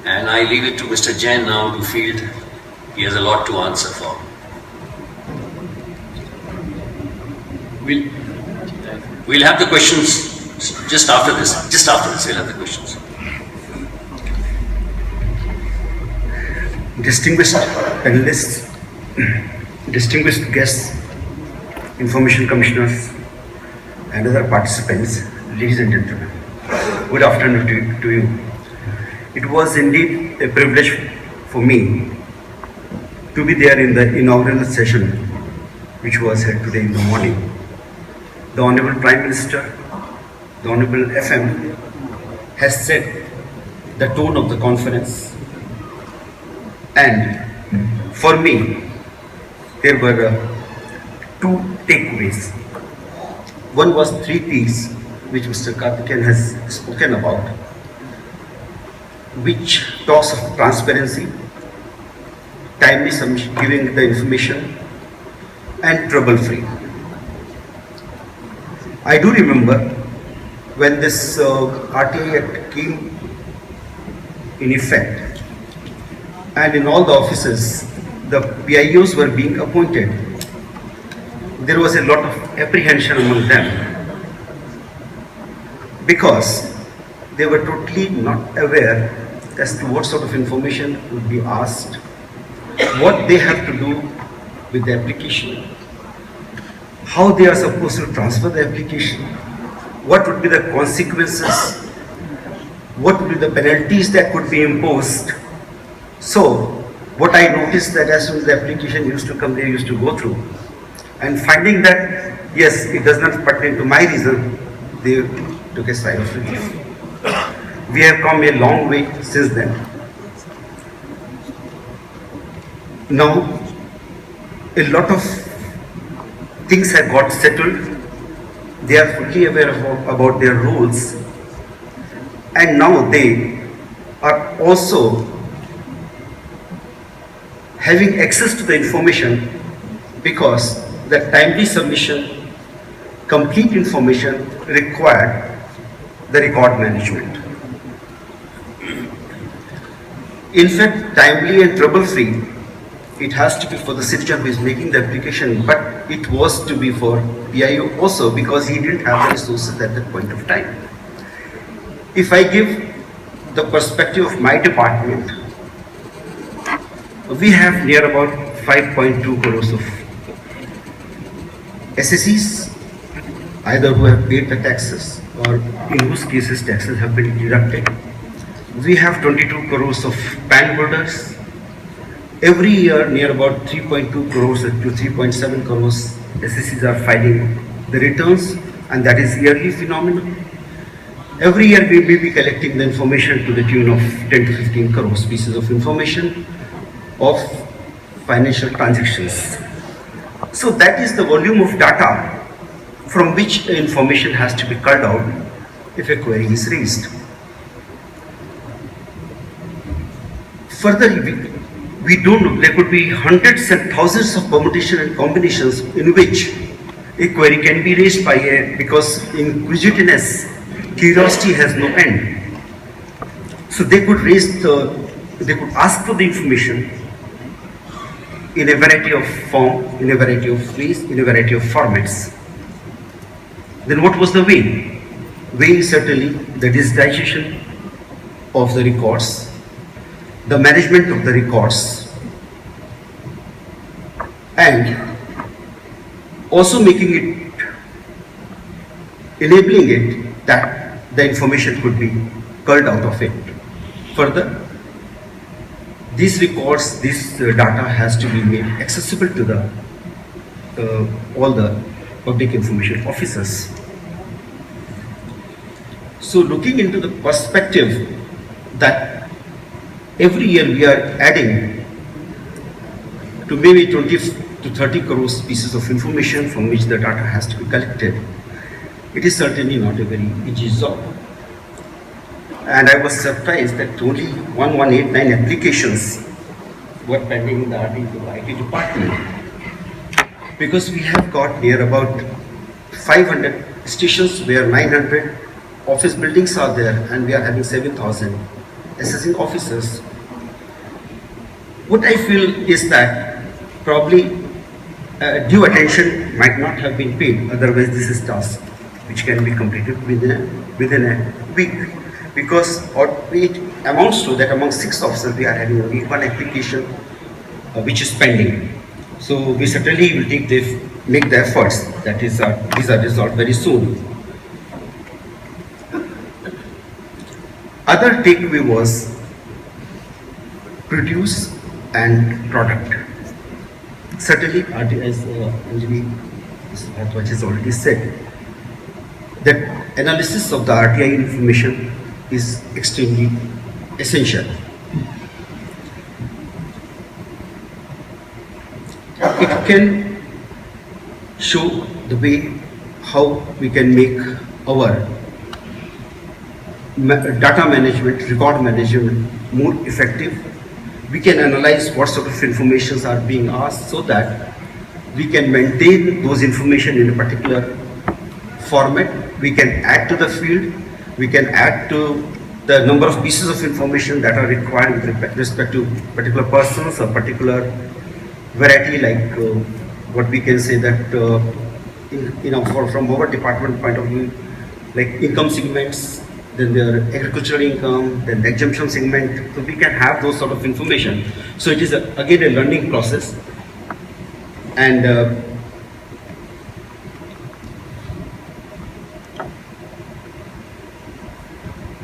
and I leave it to Mr. Jain now to field. He has a lot to answer for. We'll have the questions just after this. Just after this, we'll have the questions. Distinguished panelists, distinguished guests, information commissioners, and other participants, ladies and gentlemen, good afternoon to you. It was indeed a privilege for me to be there in the inaugural session, which was held today in the morning. The Honorable Prime Minister, the Honorable FM, has set the tone of the conference, and for me, there were two takeaways. One was 3 T's, which Mr. Karthikeyan has spoken about, which talks of transparency, timely giving the information, and trouble-free. I do remember when this RTI Act came in effect, and in all the offices, the PIOs were being appointed. There was a lot of apprehension among them because they were totally not aware as to what sort of information would be asked, what they have to do with the application, how they are supposed to transfer the application, what would be the consequences, what would be the penalties that could be imposed. So, what I noticed that as soon as the application used to come, they used to go through. And finding that, yes, it does not pertain to my reason, they took a sigh of relief. We have come a long way since then. Now, a lot of things have got settled. They are fully aware about their rules. And now they are also having access to the information because the timely submission, complete information required the record management. In fact, timely and trouble-free, it has to be for the citizen who is making the application, but it was to be for PIO also because he didn't have the resources at that point of time. If I give the perspective of my department, we have near about 5.2 crores of SSEs, either who have paid the taxes or in whose cases taxes have been deducted. We have 22 crores of PAN holders. Every year, near about 3.2 crores to 3.7 crores SSEs are filing the returns, and that is yearly phenomenon. Every year, we will be collecting the information to the tune of 10 to 15 crores pieces of information of financial transactions. So that is the volume of data from which information has to be culled out if a query is raised. Further, we don't know, there could be hundreds and thousands of permutations and combinations in which a query can be raised by because inquisitiveness, curiosity has no end. So they could they could ask for the information in a variety of form, in a variety of ways, in a variety of formats. Then what was the way? Way is certainly the digitization of the records, the management of the records, and also making it, enabling it that the information could be culled out of it. Further, these records, this data has to be made accessible to the all the public information officers. So looking into the perspective that every year we are adding to maybe 20 to 30 crores pieces of information from which the data has to be collected, it is certainly not a very easy job. And I was surprised that only 1189 applications were pending in the IT department, because we have got near about 500 stations where 900 office buildings are there, and we are having 7,000 assessing officers, what I feel is that probably due attention might not have been paid. Otherwise, this is task which can be completed within a week. Because it amounts to that among 6 officers, we are having only one application which is pending. So we certainly will make the efforts that these are resolved very soon. Other takeaway was produce and product. Certainly, as Anjali Bharadwaj has already said, that analysis of the RTI information is extremely essential. It can show the way how we can make our data management, record management more effective. We can analyze what sort of informations are being asked so that we can maintain those information in a particular format. We can add to the field, we can add to the number of pieces of information that are required with respect to particular persons or particular variety, like what we can say that from our department point of view, like income segments, then their agricultural income, then the exemption segment. So we can have those sort of information. So it is again a learning process, and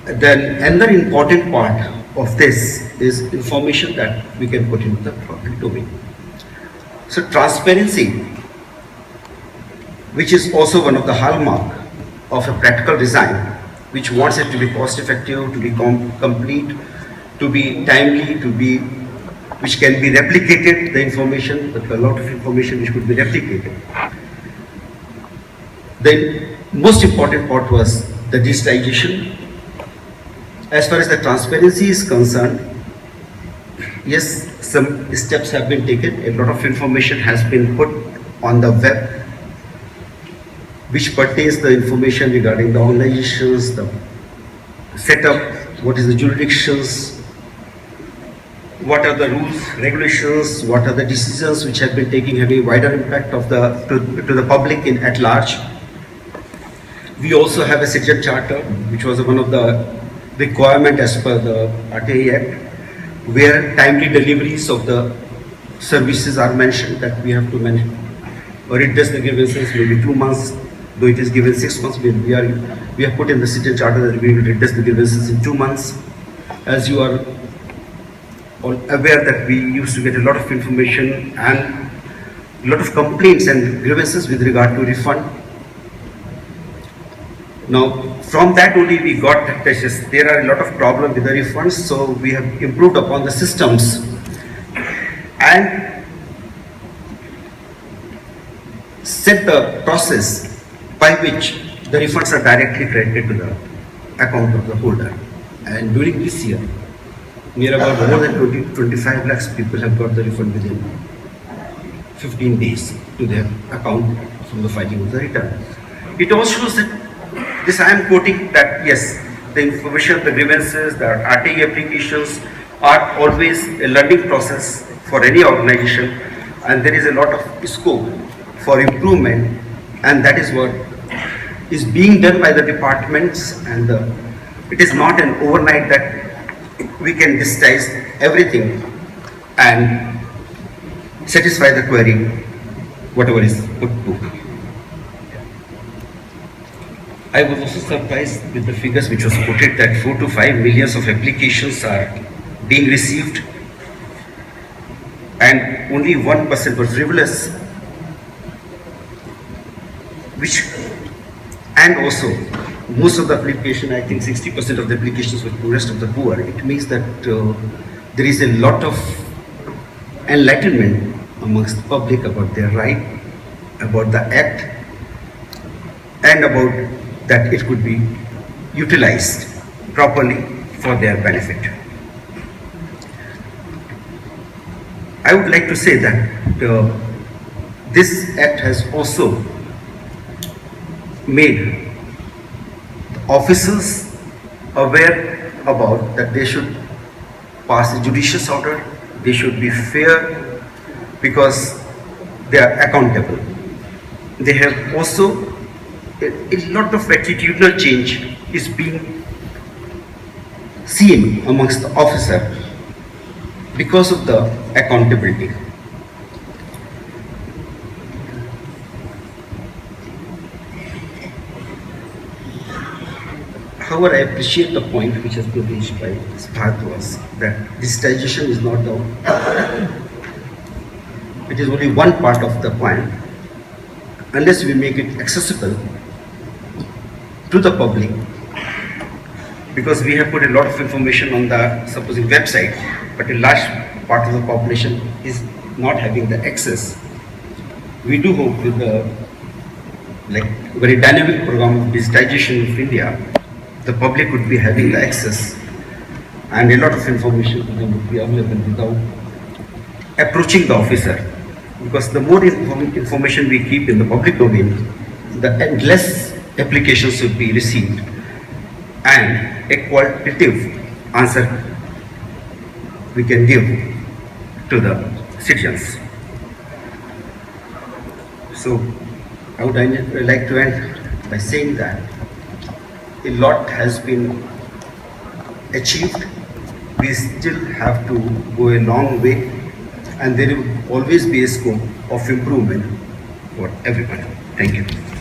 then another important part of this is information that we can put into the public domain. So transparency, which is also one of the hallmark of a practical design, which wants it to be cost effective, to be complete, to be timely, which can be replicated, the information, a lot of information which could be replicated. The most important part was the digitization. As far as the transparency is concerned, yes, some steps have been taken. A lot of information has been put on the web, which pertains the information regarding the organizations, the setup, what is the jurisdictions, what are the rules, regulations, what are the decisions which have been taking having wider impact of to the public at large. We also have a citizen charter, which was one of the requirement as per the RTI Act, where timely deliveries of the services are mentioned, that we have to manage or redress the grievances maybe 2 months, though it is given 6 months. We have put in the citizen charter that we will redress the grievances in 2 months. As you are all aware that we used to get a lot of information and a lot of complaints and grievances with regard to refund. Now, from that only we got that there are a lot of problems with the refunds, so we have improved upon the systems and set the process by which the refunds are directly credited to the account of the holder. And during this year, near about more than 25 lakhs people have got the refund within 15 days to their account from the filing of the return. It also shows that this I am quoting that yes, the information, the grievances, the RTI applications are always a learning process for any organization, and there is a lot of scope for improvement, and that is what is being done by the departments, and it is not an overnight that we can digitize everything and satisfy the query, whatever is put to. I was also surprised with the figures which was quoted that 4 to 5 millions of applications are being received and only 1% was frivolous, and also most of the application, I think 60% of the applications were poorest of the poor. It means that there is a lot of enlightenment amongst the public about their right, about the act, and about that it could be utilized properly for their benefit. I would like to say that this act has also made officers aware about that they should pass a judicious order, they should be fair because they are accountable. They have also a lot of attitudinal change is being seen amongst the officer because of the accountability. However, I appreciate the point which has been reached by Bhardwaj that digitization is not the, it is only one part of the plan. Unless we make it accessible to the public, because we have put a lot of information on the supposing website, but a large part of the population is not having the access. We do hope with the very dynamic program of digitization of India, the public would be having the access and a lot of information to them would be available without approaching the officer. Because the more information we keep in the public domain, the less applications will be received and a qualitative answer we can give to the citizens. So I would like to end by saying that a lot has been achieved. We still have to go a long way, and there will always be a scope of improvement for everyone. Thank you.